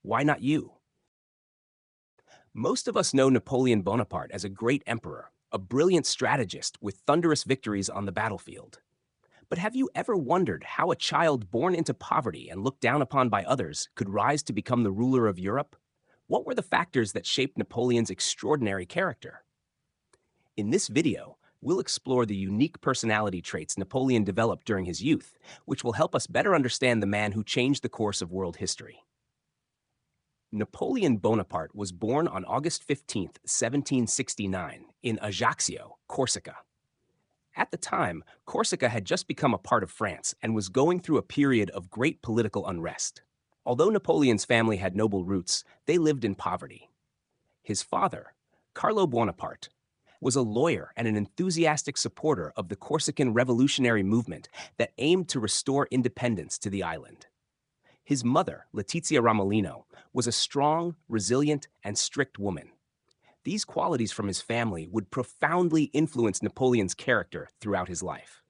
Why not you? Most of us know Napoleon Bonaparte as a great emperor, a brilliant strategist with thunderous victories on the battlefield. But have you ever wondered how a child born into poverty and looked down upon by others could rise to become the ruler of Europe? What were the factors that shaped Napoleon's extraordinary character? In this video, we'll explore the unique personality traits Napoleon developed during his youth, which will help us better understand the man who changed the course of world history. Napoleon Bonaparte was born on August 15, 1769, in Ajaccio, Corsica. At the time, Corsica had just become a part of France and was going through a period of great political unrest. Although Napoleon's family had noble roots, they lived in poverty. His father, Carlo Bonaparte, was a lawyer and an enthusiastic supporter of the Corsican revolutionary movement that aimed to restore independence to the island. His mother, Letizia Ramolino, was a strong, resilient, and strict woman. These qualities from his family would profoundly influence Napoleon's character throughout his life.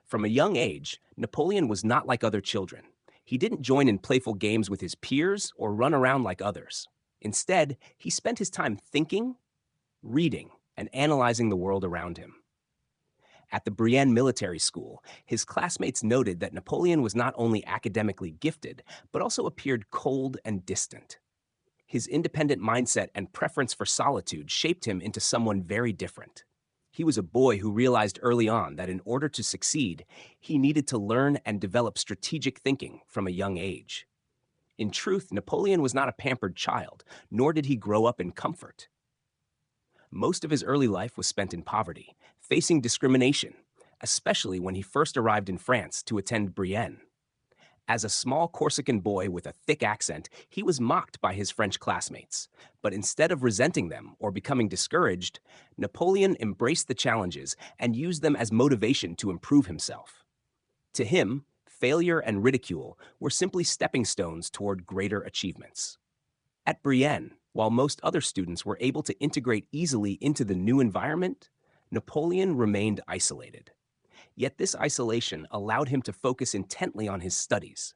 From a young age, Napoleon was not like other children. He didn't join in playful games with his peers or run around like others. Instead, he spent his time thinking, reading, and analyzing the world around him. At the Brienne Military School, his classmates noted that Napoleon was not only academically gifted, but also appeared cold and distant. His independent mindset and preference for solitude shaped him into someone very different. He was a boy who realized early on that in order to succeed, he needed to learn and develop strategic thinking from a young age. In truth, Napoleon was not a pampered child, nor did he grow up in comfort. Most of his early life was spent in poverty, facing discrimination, especially when he first arrived in France to attend Brienne. As a small Corsican boy with a thick accent, he was mocked by his French classmates. But instead of resenting them or becoming discouraged, Napoleon embraced the challenges and used them as motivation to improve himself. To him, failure and ridicule were simply stepping stones toward greater achievements. At Brienne, while most other students were able to integrate easily into the new environment, Napoleon remained isolated. Yet this isolation allowed him to focus intently on his studies.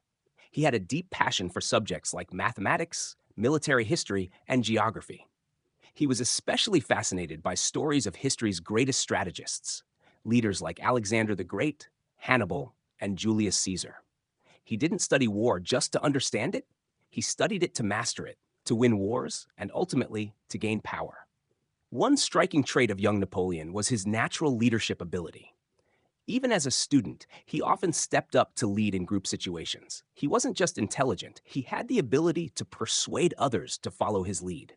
He had a deep passion for subjects like mathematics, military history, and geography. He was especially fascinated by stories of history's greatest strategists, leaders like Alexander the Great, Hannibal, and Julius Caesar. He didn't study war just to understand it. He studied it to master it, to win wars, and ultimately to gain power. One striking trait of young Napoleon was his natural leadership ability. Even as a student, he often stepped up to lead in group situations. He wasn't just intelligent, he had the ability to persuade others to follow his lead.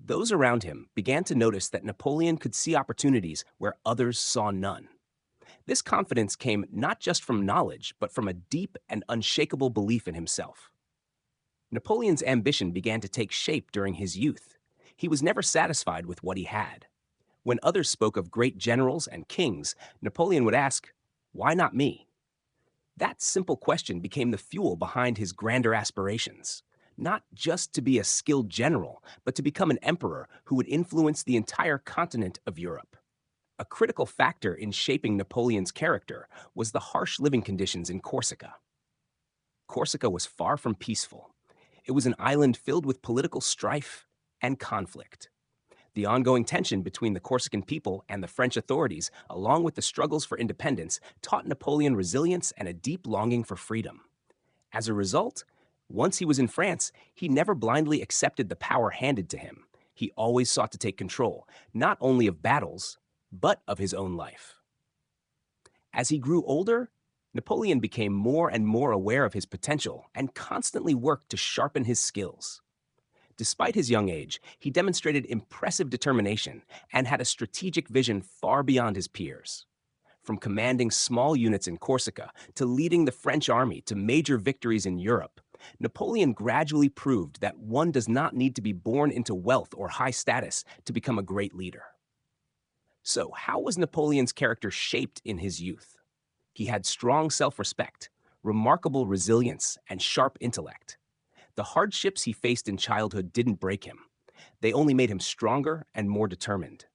Those around him began to notice that Napoleon could see opportunities where others saw none. This confidence came not just from knowledge, but from a deep and unshakable belief in himself. Napoleon's ambition began to take shape during his youth. He was never satisfied with what he had. When others spoke of great generals and kings, Napoleon would ask, "Why not me?" That simple question became the fuel behind his grander aspirations. Not just to be a skilled general, but to become an emperor who would influence the entire continent of Europe. A critical factor in shaping Napoleon's character was the harsh living conditions in Corsica. Corsica was far from peaceful. It was an island filled with political strife and conflict. The ongoing tension between the Corsican people and the French authorities, along with the struggles for independence, taught Napoleon resilience and a deep longing for freedom. As a result, once he was in France, he never blindly accepted the power handed to him. He always sought to take control, not only of battles, but of his own life. As he grew older, Napoleon became more and more aware of his potential and constantly worked to sharpen his skills. Despite his young age, he demonstrated impressive determination and had a strategic vision far beyond his peers. From commanding small units in Corsica to leading the French army to major victories in Europe, Napoleon gradually proved that one does not need to be born into wealth or high status to become a great leader. So, how was Napoleon's character shaped in his youth? He had strong self-respect, remarkable resilience, and sharp intellect. The hardships he faced in childhood didn't break him. They only made him stronger and more determined.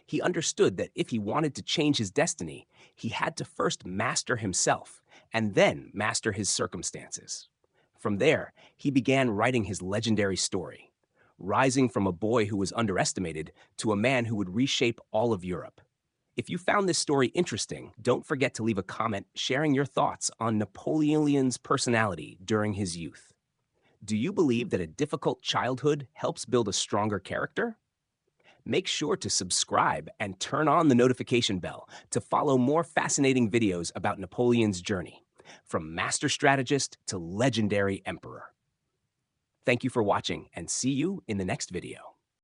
He understood that if he wanted to change his destiny, he had to first master himself and then master his circumstances. From there, he began writing his legendary story, rising from a boy who was underestimated to a man who would reshape all of Europe. If you found this story interesting, don't forget to leave a comment sharing your thoughts on Napoleon's personality during his youth. Do you believe that a difficult childhood helps build a stronger character? Make sure to subscribe and turn on the notification bell to follow more fascinating videos about Napoleon's journey, from master strategist to legendary emperor. Thank you for watching, and see you in the next video.